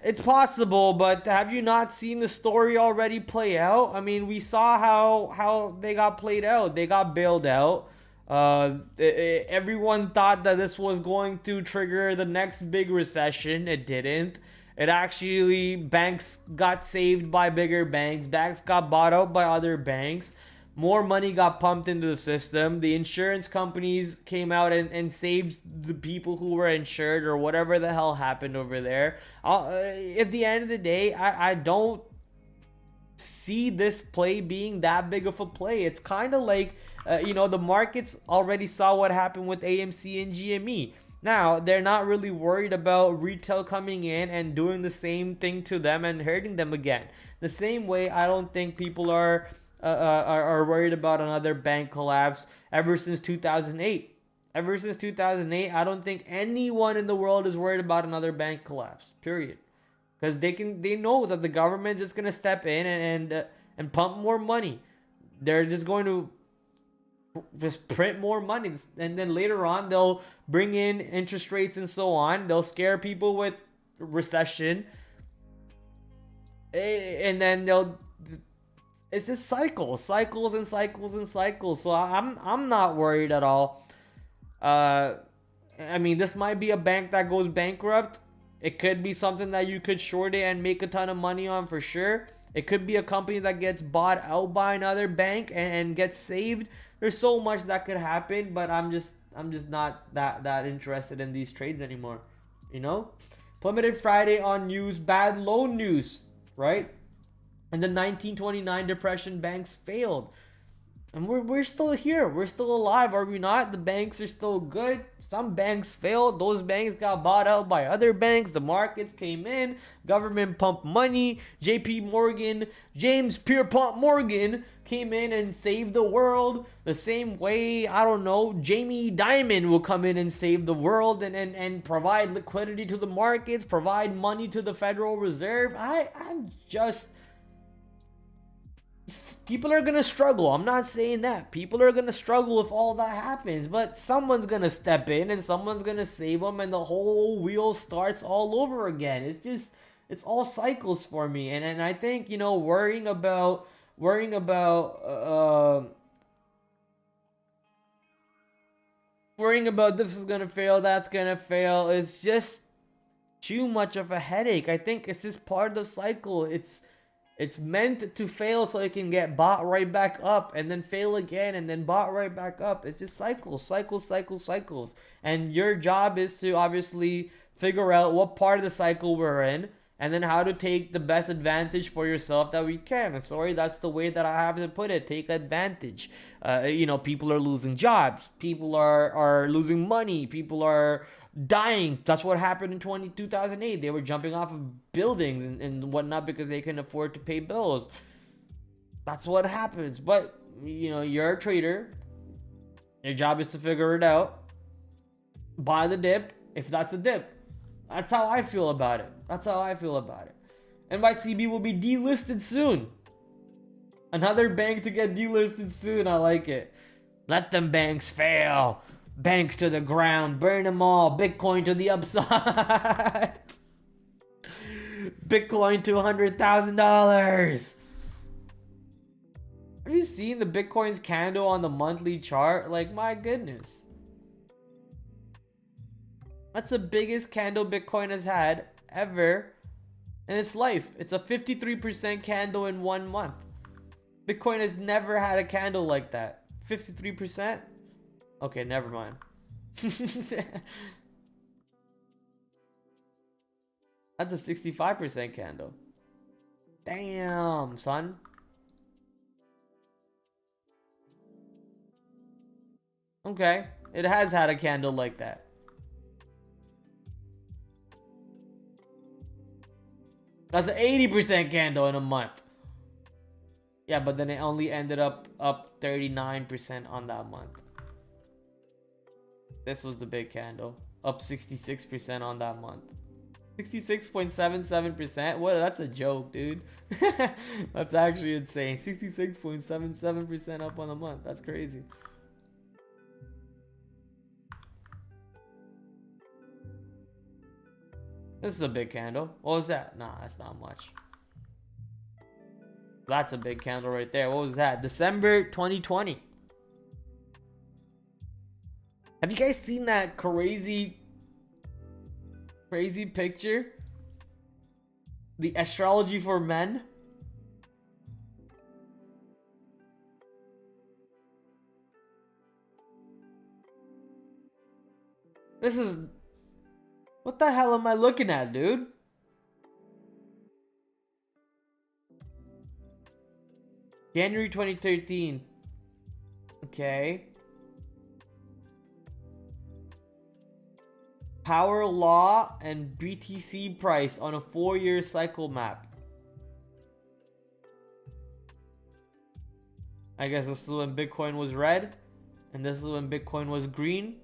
it's possible, but have you not seen the story already play out? I mean, we saw how they got played out. They got bailed out. Everyone thought that this was going to trigger the next big recession. It didn't. It actually, banks got saved by bigger banks. Banks got bought out by other banks. More money got pumped into the system. The insurance companies came out and saved the people who were insured or whatever the hell happened over there. At the end of the day, I don't see this play being that big of a play. It's kind of like, the markets already saw what happened with AMC and GME. Now, they're not really worried about retail coming in and doing the same thing to them and hurting them again. The same way, I don't think people are worried about another bank collapse ever since 2008. Ever since 2008, I don't think anyone in the world is worried about another bank collapse. Period. Because they know that the government is just gonna step in and pump more money. They're just going to just print more money, and then later on they'll bring in interest rates and so on. They'll scare people with recession, and then it's just cycles and cycles and cycles. So I'm not worried at all. I mean, this might be a bank that goes bankrupt. It could be something that you could short it and make a ton of money on for sure. It could be a company that gets bought out by another bank and gets saved. There's so much that could happen, but I'm just not that interested in these trades anymore. Plummeted Friday on news, bad loan news, right? And the 1929 depression, banks failed. And we're still here. We're still alive, are we not? The banks are still good. Some banks failed. Those banks got bought out by other banks. The markets came in. Government pumped money. JP Morgan, James Pierpont Morgan came in and saved the world. The same way, I don't know, Jamie Dimon will come in and save the world and provide liquidity to the markets, provide money to the Federal Reserve. I'm just... People are gonna struggle. I'm not saying that. People are gonna struggle if all that happens, but someone's gonna step in and someone's gonna save them, and the whole wheel starts all over again. It's all cycles for me, and I think worrying about this is gonna fail, that's gonna fail. It's just too much of a headache. I think it's just part of the cycle. It's meant to fail so it can get bought right back up and then fail again and then bought right back up. It's just cycles. And your job is to obviously figure out what part of the cycle we're in and then how to take the best advantage for yourself that we can. Sorry, that's the way that I have to put it. Take advantage. People are losing jobs. People are losing money. People are dying. That's what happened in 2008. They were jumping off of buildings and whatnot because they couldn't afford to pay bills. That's what happens. But you're a trader. Your job is to figure it out. Buy the dip if that's a dip. That's how I feel about it. NYCB will be delisted soon. Another bank to get delisted soon. I like it. Let them banks fail. Banks to the ground, burn them all. Bitcoin to the upside. Bitcoin to $100,000. Have you seen the Bitcoin's candle on the monthly chart? Like, my goodness. That's the biggest candle Bitcoin has had ever in its life. It's a 53% candle in 1 month. Bitcoin has never had a candle like that. 53%? Okay, never mind. That's a 65% candle. Damn, son. Okay, it has had a candle like that. That's an 80% candle in a month. Yeah, but then it only ended up 39% on that month. This was the big candle, up 66% on that month. 66.77%. What? That's a joke, dude. That's actually insane. 66.77% up on the month. That's crazy. This is a big candle. What was that? Nah, that's not much. That's a big candle right there. What was that? December 2020. Have you guys seen that crazy picture? The astrology for men? This is... What the hell am I looking at, dude? January 2013. Okay. Power law and BTC price on a 4-year cycle map. I guess this is when Bitcoin was red, and this is when Bitcoin was green.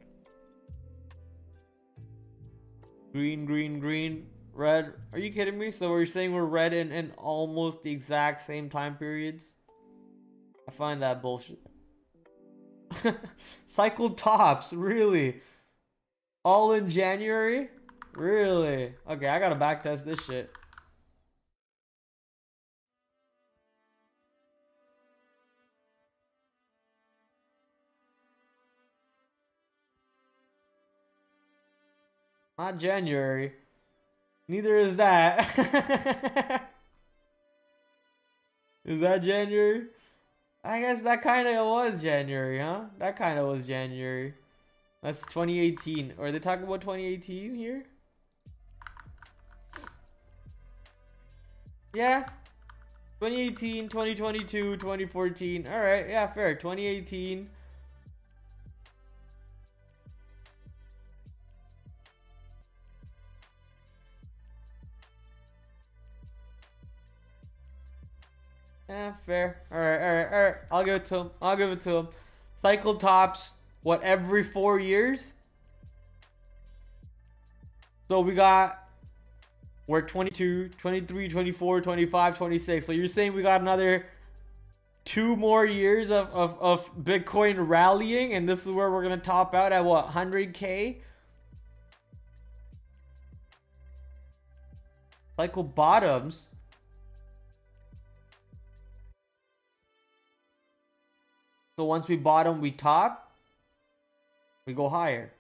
Green, green, green, red. Are you kidding me? So we're saying we're red in almost the exact same time periods? I find that bullshit. Cycle tops, really? All in January? Really? Okay, I gotta backtest this shit. Not January. Neither is that. Is that January? I guess that kind of was January, huh? That kind of was January. That's 2018. Are they talking about 2018 here? Yeah. 2018, 2022, 2014. All right. Yeah, fair. 2018. Yeah, fair. All right, all right, all right. I'll give it to him. I'll give it to him. Cycle tops, what, every 4 years? So we got, we're 22, 23, 24, 25, 26. So you're saying we got another 2 more years of Bitcoin rallying, and this is where we're going to top out at what, 100K? Cycle bottoms. So once we bottom, we top, we go higher.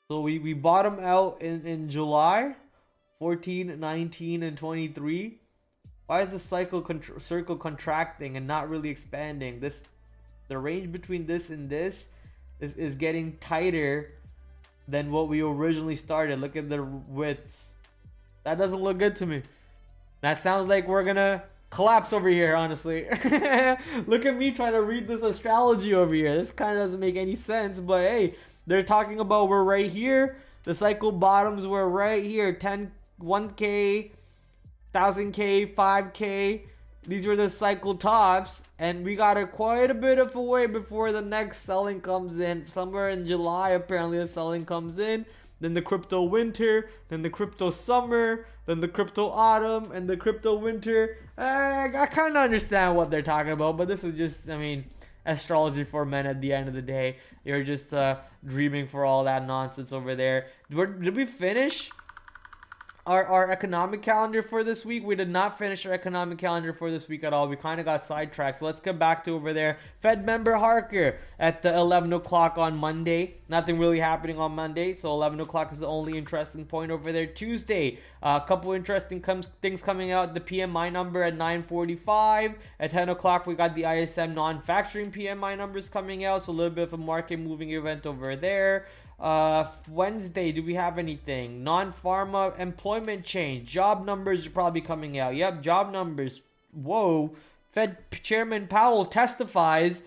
So we bottom out in July, 14, 19, and 23. Why is the circle contracting and not really expanding? The range between this and this is getting tighter than what we originally started. Look at the widths. That doesn't look good to me. That sounds like we're gonna collapse over here, honestly. Look at me trying to read this astrology over here. This kind of doesn't make any sense, but hey, they're talking about we're right here. The cycle bottoms were right here. 10, 1K, 1000K, 5K. These were the cycle tops, and we got quite a bit of a way before the next selling comes in. Somewhere in July, apparently the selling comes in. Then the crypto winter, then the crypto summer, then the crypto autumn, and the crypto winter. I kind of understand what they're talking about, but this is just, I mean, astrology for men at the end of the day. You're just dreaming for all that nonsense over there. Did we finish our economic calendar for this week? We did not finish our economic calendar for this week at all. We kind of got sidetracked. So let's get back to over there. Fed member Harker at the 11 o'clock on Monday. Nothing really happening on Monday. So 11 o'clock is the only interesting point over there. Tuesday, a couple interesting things coming out. The PMI number at 9:45. At 10 o'clock, we got the ISM non-factoring PMI numbers coming out. So a little bit of a market moving event over there. Wednesday, do we have anything? Non-pharma employment change. Job numbers are probably coming out. Yep, job numbers. Whoa. Fed Chairman Powell testifies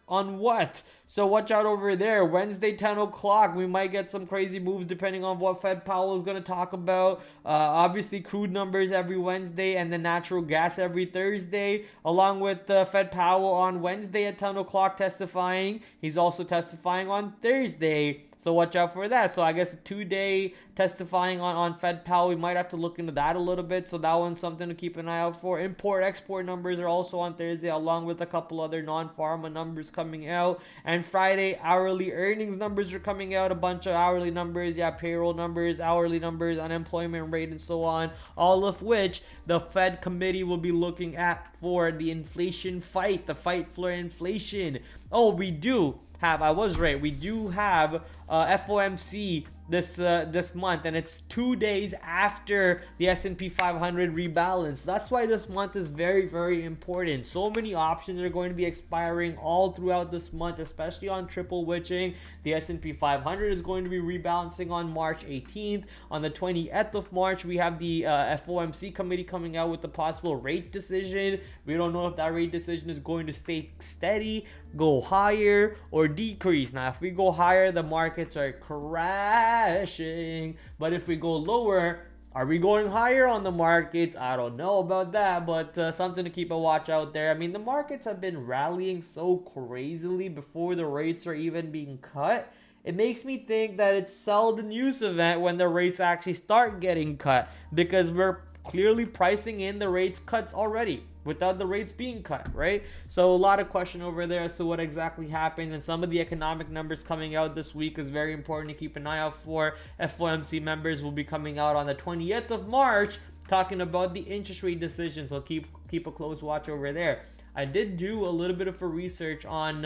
on what? So watch out over there. Wednesday, 10 o'clock, we might get some crazy moves depending on what Fed Powell is going to talk about. Obviously, crude numbers every Wednesday and the natural gas every Thursday, along with Fed Powell on Wednesday at 10 o'clock testifying. He's also testifying on Thursday. So watch out for that. So I guess a 2-day testifying on Fed Powell. We might have to look into that a little bit. So that one's something to keep an eye out for. Import-export numbers are also on Thursday, along with a couple other non-pharma numbers coming out. And Friday, hourly earnings numbers are coming out. A bunch of hourly numbers. Yeah, payroll numbers, hourly numbers, unemployment rate, and so on. All of which the Fed committee will be looking at for the inflation fight. The fight for inflation. Oh, we do have, I was right, we do have FOMC this month, and it's 2 days after the S&P 500 rebalance. That's why this month is very, very important. So many options are going to be expiring all throughout this month, especially on triple witching. The S&P 500 is going to be rebalancing on March 18th. On the 20th of March, we have the FOMC committee coming out with the possible rate decision. We don't know if that rate decision is going to stay steady, go higher, or decrease. Now, if we go higher, the markets are crashing. But if we go lower, are we going higher on the markets? I don't know about that, but something to keep a watch out there. I mean, the markets have been rallying so crazily before the rates are even being cut. It makes me think that it's sell the news event when the rates actually start getting cut, because we're clearly pricing in the rates cuts already without the rates being cut, right? So a lot of question over there as to what exactly happened, and some of the economic numbers coming out this week is very important to keep an eye out for. FOMC members will be coming out on the 20th of March talking about the interest rate decision, so keep a close watch over there. I did do a little bit of a research on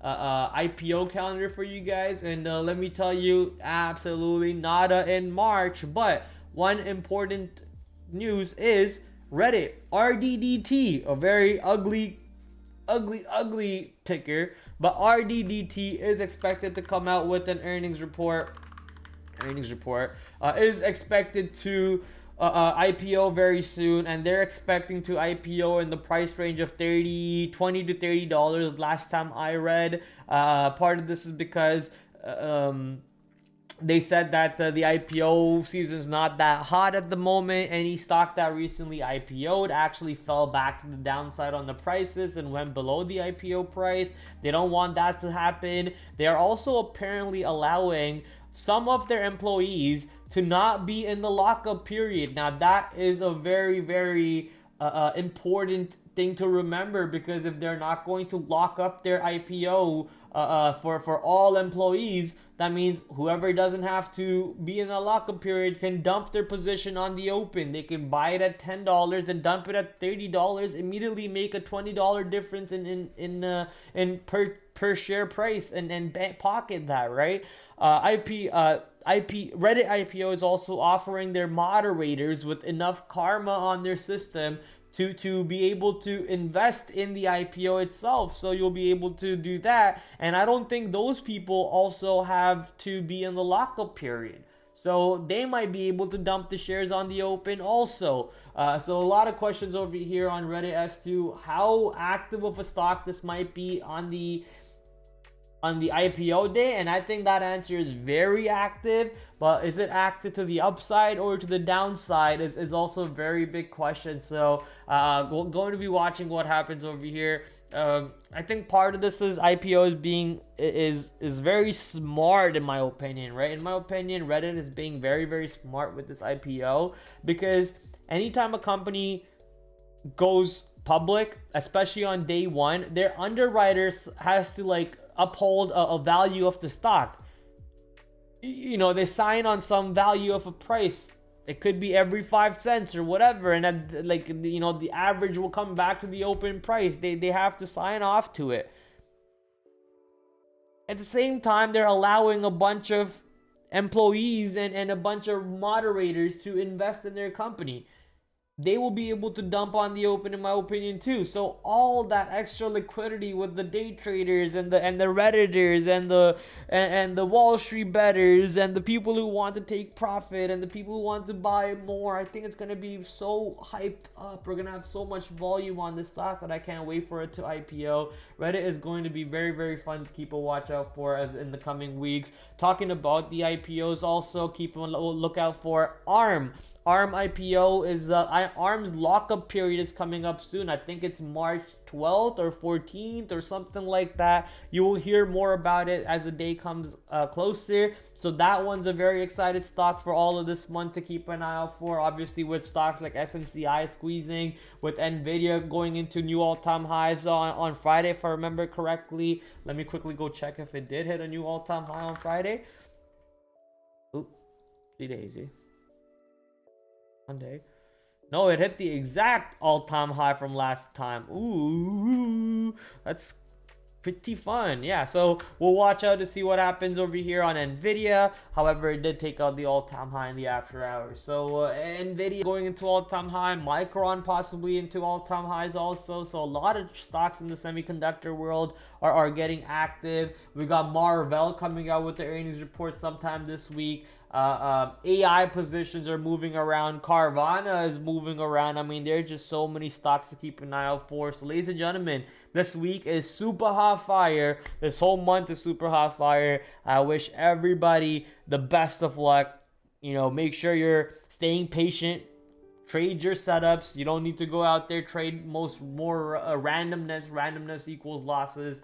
IPO calendar for you guys, and let me tell you, absolutely nada in March. But one important news is Reddit, RDDT, a very ugly ticker, but RDDT is expected to come out with an earnings report. Is expected to IPO very soon, and they're expecting to IPO in the price range of $20 to $30 last time I read. Part of this is because they said that the IPO season's not that hot at the moment. Any stock that recently IPO'd actually fell back to the downside on the prices and went below the IPO price. They don't want that to happen. They are also apparently allowing some of their employees to not be in the lockup period. Now, that is a very, very important thing to remember, because if they're not going to lock up their IPO for all employees, that means whoever doesn't have to be in a lockup period can dump their position on the open. They can buy it at $10 and dump it at $30, immediately make a $20 difference in per share price, and pocket that, right? Reddit IPO is also offering their moderators with enough karma on their system to be able to invest in the IPO itself. So you'll be able to do that. And I don't think those people also have to be in the lockup period. So they might be able to dump the shares on the open also. So a lot of questions over here on Reddit as to how active of a stock this might be on the IPO day, and I think that answer is very active. But is it active to the upside or to the downside is also a very big question. So going to be watching what happens over here. I think part of this is IPO is very smart, in my opinion, right? In my opinion, Reddit is being very, very smart with this IPO, because anytime a company goes public, especially on day one, their underwriters has to uphold a value of the stock. You know, they sign on some value of a price. It could be every 5 cents or whatever, and that, the average will come back to the open price. They have to sign off to it. At the same time, they're allowing a bunch of employees and a bunch of moderators to invest in their company. they will be able to dump on the open, in my opinion, too. So all that extra liquidity with the day traders and the redditors and the Wall Street bettors and the people who want to take profit and the people who want to buy more, I think it's gonna be so hyped up. We're gonna have so much volume on this stock that I can't wait for it to IPO. Reddit is going to be very, very fun to keep a watch out for as in the coming weeks. Talking about the IPOs, also keep a lookout for ARM. ARM IPO is ARM's lockup period is coming up soon. I think it's March 12th or 14th or something like that. You will hear more about it as the day comes closer. So that one's a very excited stock for all of this month to keep an eye out for. Obviously, with stocks like SMCI squeezing, with Nvidia going into new all-time highs on Friday, if I remember correctly. Let me quickly go check if it did hit a new all-time high on Friday. Oop, daisy. Monday. No, it hit the exact all-time high from last time. Ooh, that's pretty fun. Yeah, so we'll watch out to see what happens over here on Nvidia. However, it did take out the all-time high in the after hours. So Nvidia going into all-time high, Micron possibly into all-time highs also. So a lot of stocks in the semiconductor world are getting active. We got Marvell coming out with the earnings report sometime this week. AI positions are moving around. Carvana is moving around. I mean, there's just so many stocks to keep an eye out for. So, ladies and gentlemen, this week is super hot fire. This whole month is super hot fire. I wish everybody the best of luck. You know, make sure you're staying patient. Trade your setups. You don't need to go out there trade more randomness. Randomness equals losses.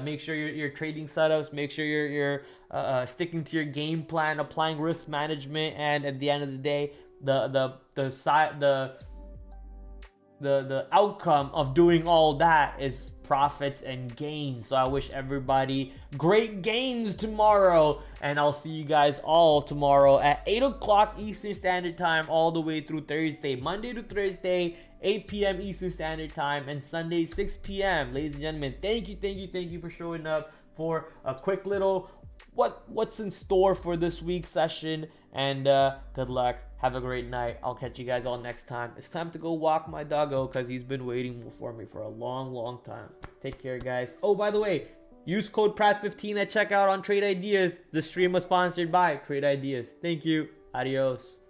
Make sure you're trading setups. Make sure you're sticking to your game plan, applying risk management, and at the end of the day, the outcome of doing all that is profits and gains. So I wish everybody great gains tomorrow, and I'll see you guys all tomorrow at 8 o'clock Eastern Standard Time all the way through Thursday, Monday to Thursday, 8 p.m. Eastern Standard Time, and Sunday 6 p.m. Ladies and gentlemen, thank you for showing up for a quick little what's in store for this week's session, and good luck. Have a great night. I'll catch you guys all next time. It's time to go walk my doggo because he's been waiting for me for a long time. Take care, guys. Oh, by the way, use code PRAD15 at checkout on Trade Ideas. The stream was sponsored by Trade Ideas. Thank you. Adios.